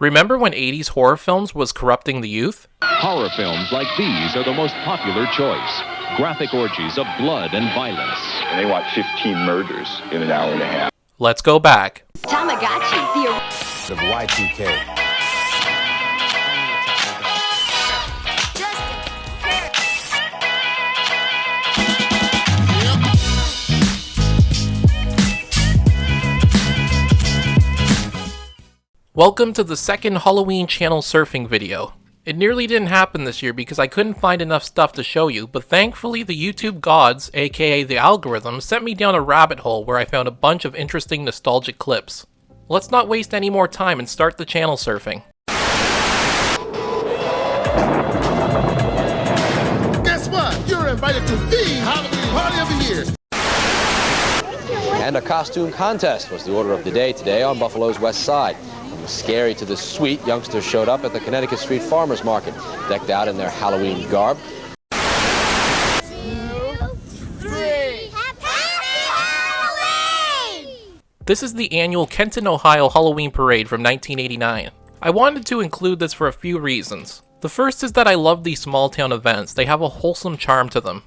Remember when 80s horror films was corrupting the youth? Horror films like these are the most popular choice. Graphic orgies of blood and violence. And they watch 15 murders in an hour and a half. Let's go back. Tamagotchi, of Y2K. Welcome to the second Halloween channel surfing video. It nearly didn't happen this year because I couldn't find enough stuff to show you, but thankfully the YouTube gods, aka the algorithm, sent me down a rabbit hole where I found a bunch of interesting nostalgic clips. Let's not waste any more time and start the channel surfing. Guess what? You're invited to the Halloween party of the year. And a costume contest was the order of the day today on Buffalo's West Side. From the scary to the sweet, youngsters showed up at the Connecticut Street Farmers Market, decked out in their Halloween garb. 2, 3. Happy Halloween! This is the annual Kenton, Ohio Halloween Parade from 1989. I wanted to include this for a few reasons. The first is that I love these small town events. They have a wholesome charm to them.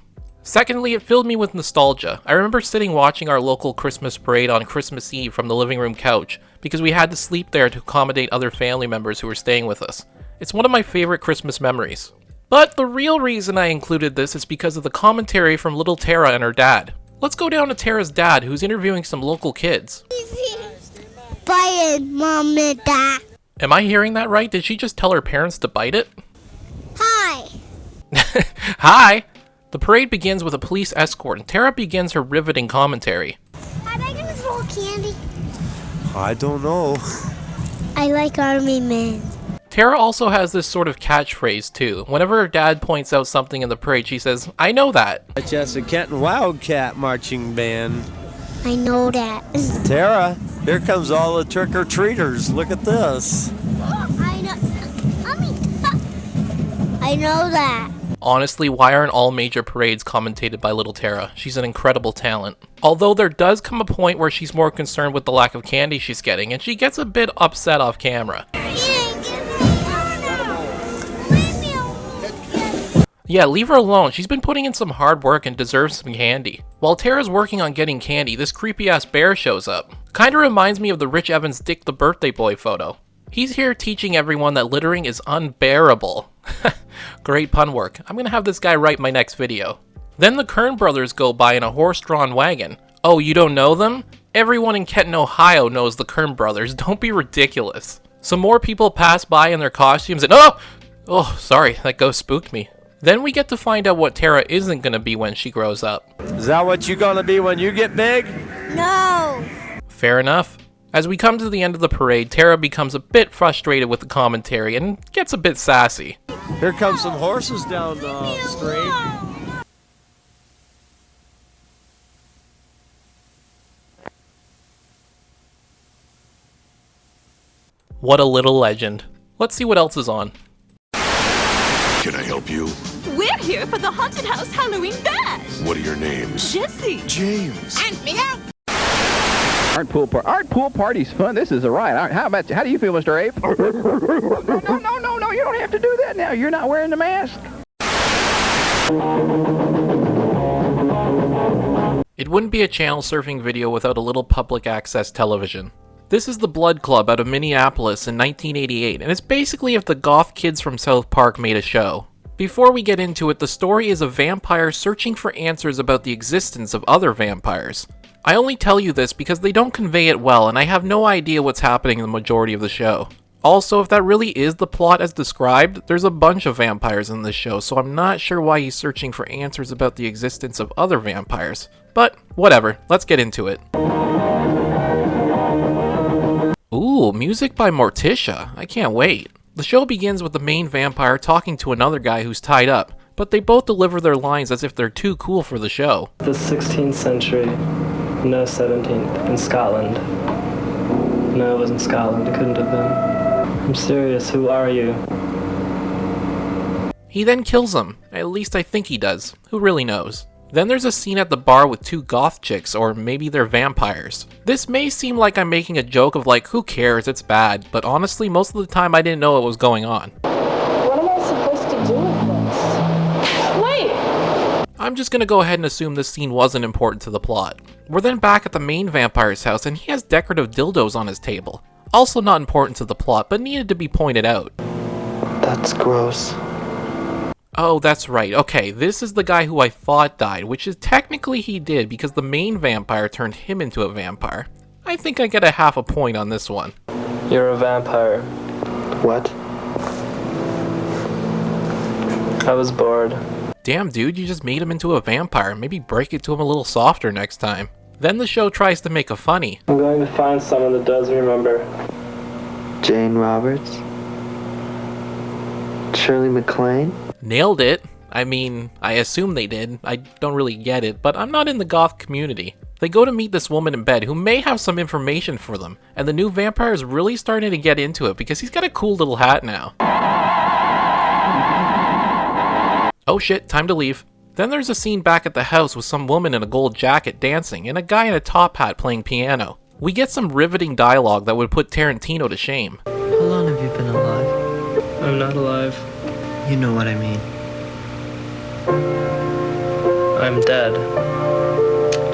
Secondly, it filled me with nostalgia. I remember sitting watching our local Christmas parade on Christmas Eve from the living room couch because we had to sleep there to accommodate other family members who were staying with us. It's one of my favorite Christmas memories. But the real reason I included this is because of the commentary from little Tara and her dad. Let's go down to Tara's dad, who's interviewing some local kids. Bye, Mom and Dad. Am I hearing that right? Did she just tell her parents to bite it? Hi. Hi! The parade begins with a police escort, and Tara begins her riveting commentary. Are they gonna throw candy? I don't know. I like Army Men. Tara also has this sort of catchphrase too. Whenever her dad points out something in the parade, she says, "I know that." That's a Kenton Wildcat marching band. I know that. Tara, here comes all the trick-or-treaters. Look at this. I know. Mommy. I know that. Honestly, why aren't all major parades commentated by little Tara? She's an incredible talent. Although there does come a point where she's more concerned with the lack of candy she's getting, and she gets a bit upset off camera. Yeah, leave her alone. She's been putting in some hard work and deserves some candy. While Tara's working on getting candy, this creepy-ass bear shows up. Kinda reminds me of the Rich Evans Dick the Birthday Boy photo. He's here teaching everyone that littering is unbearable. Great pun work. I'm gonna have this guy write my next video. Then the Kern brothers go by in a horse-drawn wagon. Oh, you don't know them? Everyone in Kenton, Ohio knows the Kern brothers. Don't be ridiculous. Some more people pass by in their costumes and oh, sorry, that ghost spooked me. Then we get to find out what Tara isn't gonna be when she grows up. Is that what you gonna be when you get big? No. Fair enough. As we come to the end of the parade, Tara becomes a bit frustrated with the commentary and gets a bit sassy. Here comes some horses down the street. What a little legend. Let's see what else is on. Can I help you? We're here for the Haunted House Halloween Bash. What are your names? Jesse. James. And Mia. Art pool party's fun. This is a riot. How do you feel, Mr. Ape? No, you don't have to do that now. You're not wearing the mask. It wouldn't be a channel surfing video without a little public access television. This is the Blood Club out of Minneapolis in 1988, and it's basically if the goth kids from South Park made a show. Before we get into it, the story is a vampire searching for answers about the existence of other vampires. I only tell you this because they don't convey it well, and I have no idea what's happening in the majority of the show. Also, if that really is the plot as described, there's a bunch of vampires in this show, so I'm not sure why he's searching for answers about the existence of other vampires. But, whatever, let's get into it. Ooh, music by Morticia. I can't wait. The show begins with the main vampire talking to another guy who's tied up, but they both deliver their lines as if they're too cool for the show. The 16th century. No, 17th. In Scotland. No, it wasn't Scotland. It couldn't have been. I'm serious. Who are you? He then kills him. At least I think he does. Who really knows? Then there's a scene at the bar with two goth chicks, or maybe they're vampires. This may seem like I'm making a joke of like, who cares, it's bad, but honestly, most of the time I didn't know what was going on. What am I supposed to do with this? Wait! I'm just gonna go ahead and assume this scene wasn't important to the plot. We're then back at the main vampire's house and he has decorative dildos on his table. Also not important to the plot, but needed to be pointed out. That's gross. Oh, that's right. Okay, this is the guy who I thought died, which is technically he did because the main vampire turned him into a vampire. I think I get a half a point on this one. You're a vampire. What? I was bored. Damn, dude, you just made him into a vampire. Maybe break it to him a little softer next time. Then the show tries to make a funny. I'm going to find someone that does remember. Jane Roberts? Shirley MacLaine? Nailed it. I mean, I assume they did. I don't really get it, but I'm not in the goth community. They go to meet this woman in bed who may have some information for them, and the new vampire is really starting to get into it because he's got a cool little hat now. Oh shit, time to leave. Then there's a scene back at the house with some woman in a gold jacket dancing and a guy in a top hat playing piano. We get some riveting dialogue that would put Tarantino to shame. How long have you been alive? I'm not alive. You know what I mean. I'm dead.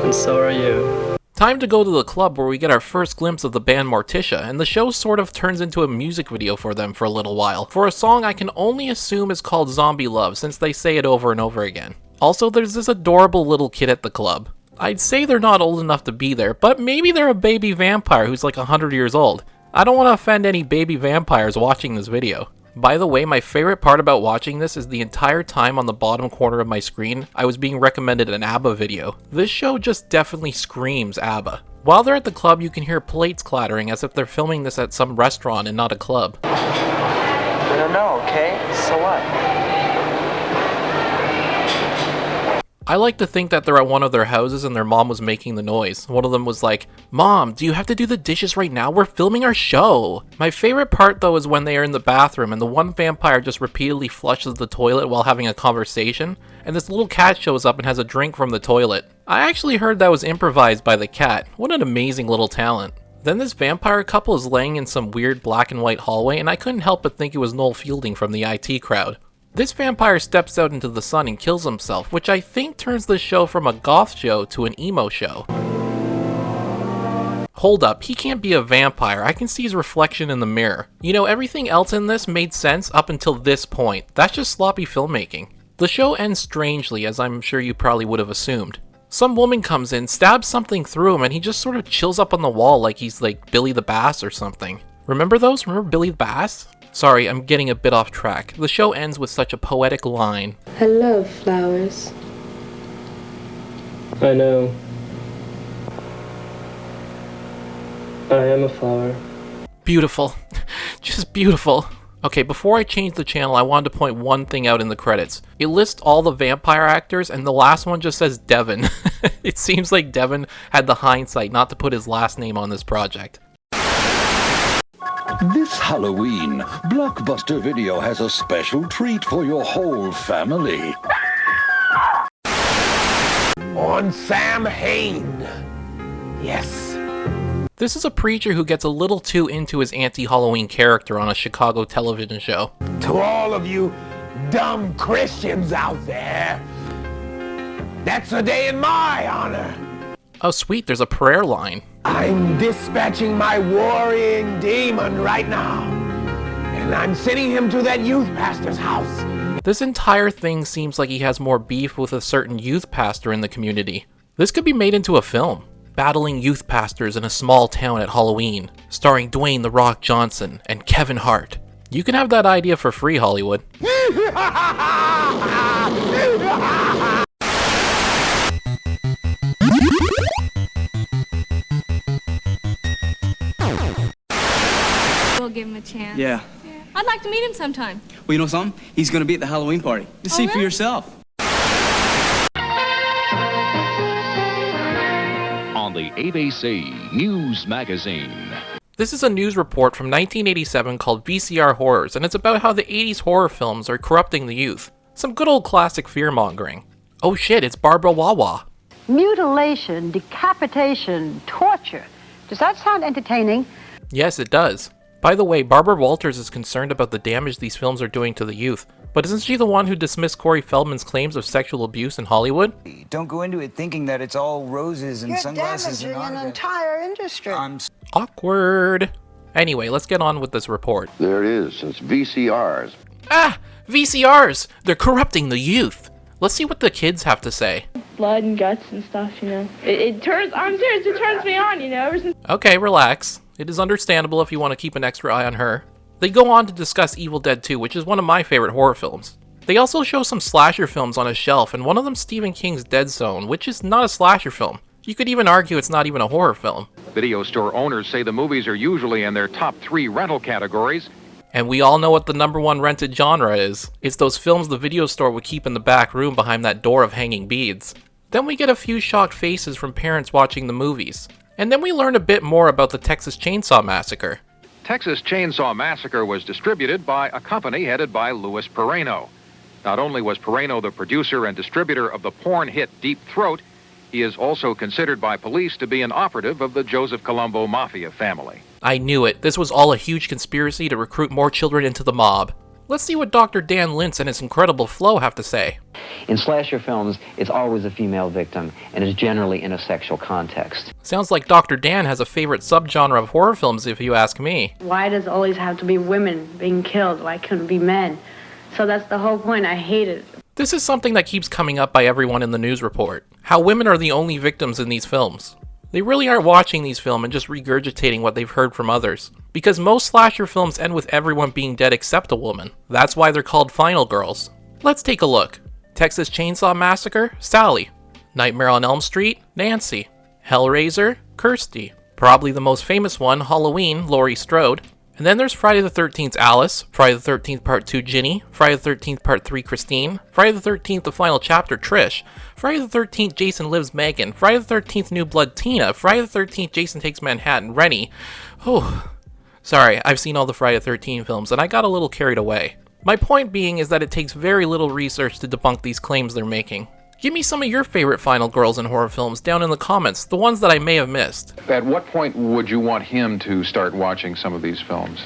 And so are you. Time to go to the club where we get our first glimpse of the band Morticia, and the show sort of turns into a music video for them for a little while, for a song I can only assume is called Zombie Love since they say it over and over again. Also, there's this adorable little kid at the club. I'd say they're not old enough to be there, but maybe they're a baby vampire who's like 100 years old. I don't want to offend any baby vampires watching this video. By the way, my favorite part about watching this is the entire time on the bottom corner of my screen, I was being recommended an ABBA video. This show just definitely screams ABBA. While they're at the club, you can hear plates clattering as if they're filming this at some restaurant and not a club. I don't know, okay? So what? I like to think that they're at one of their houses and their mom was making the noise. One of them was like, "Mom, do you have to do the dishes right now? We're filming our show." My favorite part though is when they are in the bathroom and the one vampire just repeatedly flushes the toilet while having a conversation, and this little cat shows up and has a drink from the toilet. I actually heard that was improvised by the cat. What an amazing little talent. Then this vampire couple is laying in some weird black and white hallway and I couldn't help but think it was Noel Fielding from the IT crowd. This vampire steps out into the sun and kills himself, which I think turns the show from a goth show to an emo show. Hold up, he can't be a vampire, I can see his reflection in the mirror. You know, everything else in this made sense up until this point. That's just sloppy filmmaking. The show ends strangely, as I'm sure you probably would have assumed. Some woman comes in, stabs something through him, and he just sort of chills up on the wall like he's like Billy the Bass or something. Remember those? Remember Billy the Bass? Sorry, I'm getting a bit off track. The show ends with such a poetic line. I love flowers. I know. I am a flower. Beautiful. Just beautiful. Okay, before I change the channel, I wanted to point one thing out in the credits. It lists all the vampire actors, and the last one just says Devin. It seems like Devin had the hindsight not to put his last name on this project. This Halloween, Blockbuster Video has a special treat for your whole family. On Sam Hayne. Yes. This is a preacher who gets a little too into his anti-Halloween character on a Chicago television show. To all of you dumb Christians out there, that's a day in my honor. Oh sweet, there's a prayer line. I'm dispatching my warring demon right now, and I'm sending him to that youth pastor's house. This entire thing seems like he has more beef with a certain youth pastor in the community. This could be made into a film. Battling youth pastors in a small town at Halloween, starring Dwayne "The Rock" Johnson and Kevin Hart. You can have that idea for free, Hollywood. We'll give him a chance. Yeah. I'd like to meet him sometime. Well, you know something? He's going to be at the Halloween party. Just see for really? yourself. On the ABC News Magazine. This is a news report from 1987 called VCR Horrors, and it's about how the 80s horror films are corrupting the youth. Some good old classic fear-mongering. Oh shit, it's Barbara Wawa. Mutilation, decapitation, torture. Does that sound entertaining? Yes, it does. By the way, Barbara Walters is concerned about the damage these films are doing to the youth. But isn't she the one who dismissed Corey Feldman's claims of sexual abuse in Hollywood? Don't go into it thinking that it's all roses and sunglasses and an entire industry. Awkward. Anyway, let's get on with this report. There it is. It's VCRs. Ah! VCRs! They're corrupting the youth. Let's see what the kids have to say. Blood and guts and stuff, you know. It turns, I'm serious, it turns me on, you know, ever since. Okay, relax. It is understandable if you want to keep an extra eye on her. They go on to discuss Evil Dead 2, which is one of my favorite horror films. They also show some slasher films on a shelf, and one of them Stephen King's Dead Zone, which is not a slasher film. You could even argue it's not even a horror film. Video store owners say the movies are usually in their top 3 rental categories. And we all know what the #1 rented genre is. It's those films the video store would keep in the back room behind that door of hanging beads. Then we get a few shocked faces from parents watching the movies. And then we learn a bit more about the Texas Chainsaw Massacre. Texas Chainsaw Massacre was distributed by a company headed by Louis Pereno. Not only was Pereno the producer and distributor of the porn hit Deep Throat, he is also considered by police to be an operative of the Joseph Colombo Mafia family. I knew it. This was all a huge conspiracy to recruit more children into the mob. Let's see what Dr. Dan Lintz and his incredible flow have to say. In slasher films, it's always a female victim, and is generally in a sexual context. Sounds like Dr. Dan has a favorite subgenre of horror films, if you ask me. Why does it always have to be women being killed? Why couldn't it be men? So that's the whole point. I hate it. This is something that keeps coming up by everyone in the news report. How women are the only victims in these films. They really aren't watching these films and just regurgitating what they've heard from others. Because most slasher films end with everyone being dead except a woman. That's why they're called final girls. Let's take a look. Texas Chainsaw Massacre, Sally. Nightmare on Elm Street, Nancy. Hellraiser, Kirsty. Probably the most famous one, Halloween, Laurie Strode. And then there's Friday the 13th Alice, Friday the 13th Part 2 Ginny, Friday the 13th Part 3 Christine, Friday the 13th The Final Chapter Trish, Friday the 13th Jason Lives Megan, Friday the 13th New Blood Tina, Friday the 13th Jason Takes Manhattan Rennie. Oh, sorry, I've seen all the Friday the 13th films and I got a little carried away. My point being is that it takes very little research to debunk these claims they're making. Give me some of your favorite final girls in horror films down in the comments, the ones that I may have missed. At what point would you want him to start watching some of these films?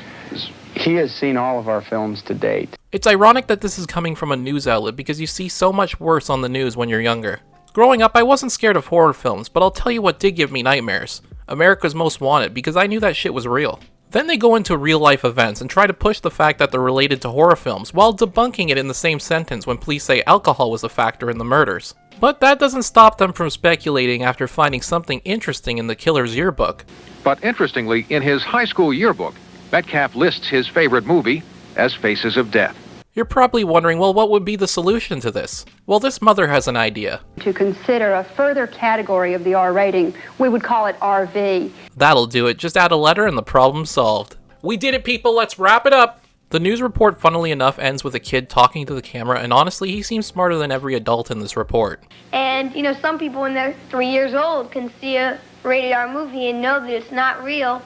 He has seen all of our films to date. It's ironic that this is coming from a news outlet because you see so much worse on the news when you're younger. Growing up, I wasn't scared of horror films, but I'll tell you what did give me nightmares. America's Most Wanted, because I knew that shit was real. Then they go into real-life events and try to push the fact that they're related to horror films, while debunking it in the same sentence when police say alcohol was a factor in the murders. But that doesn't stop them from speculating after finding something interesting in the killer's yearbook. But interestingly, in his high school yearbook, Metcalf lists his favorite movie as Faces of Death. You're probably wondering, well, what would be the solution to this? Well, this mother has an idea. To consider a further category of the R rating, we would call it RV. That'll do it. Just add a letter and the problem's solved. We did it, people. Let's wrap it up. The news report, funnily enough, ends with a kid talking to the camera, and honestly, he seems smarter than every adult in this report. And, you know, some people when they're 3 years old can see a rated R movie and know that it's not real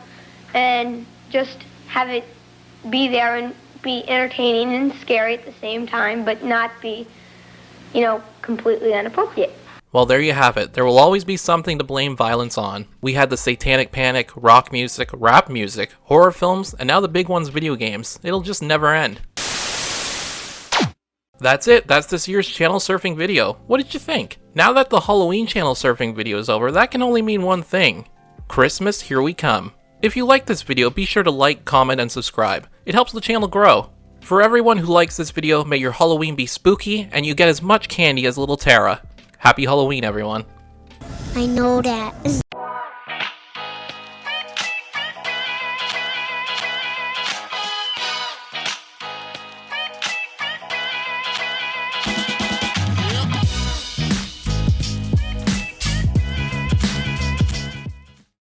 and just have it be there and be entertaining and scary at the same time, but not be, you know, completely inappropriate. Well, there you have it. There will always be something to blame violence on. We had the satanic panic, rock music, rap music, horror films, and now the big one's video games. It'll just never end. That's it. That's this year's channel surfing video. What did you think? Now that the Halloween channel surfing video is over, that can only mean one thing. Christmas, here we come. If you like this video, be sure to like, comment, and subscribe. It helps the channel grow. For everyone who likes this video, may your Halloween be spooky, and you get as much candy as little Tara. Happy Halloween, everyone. I know that.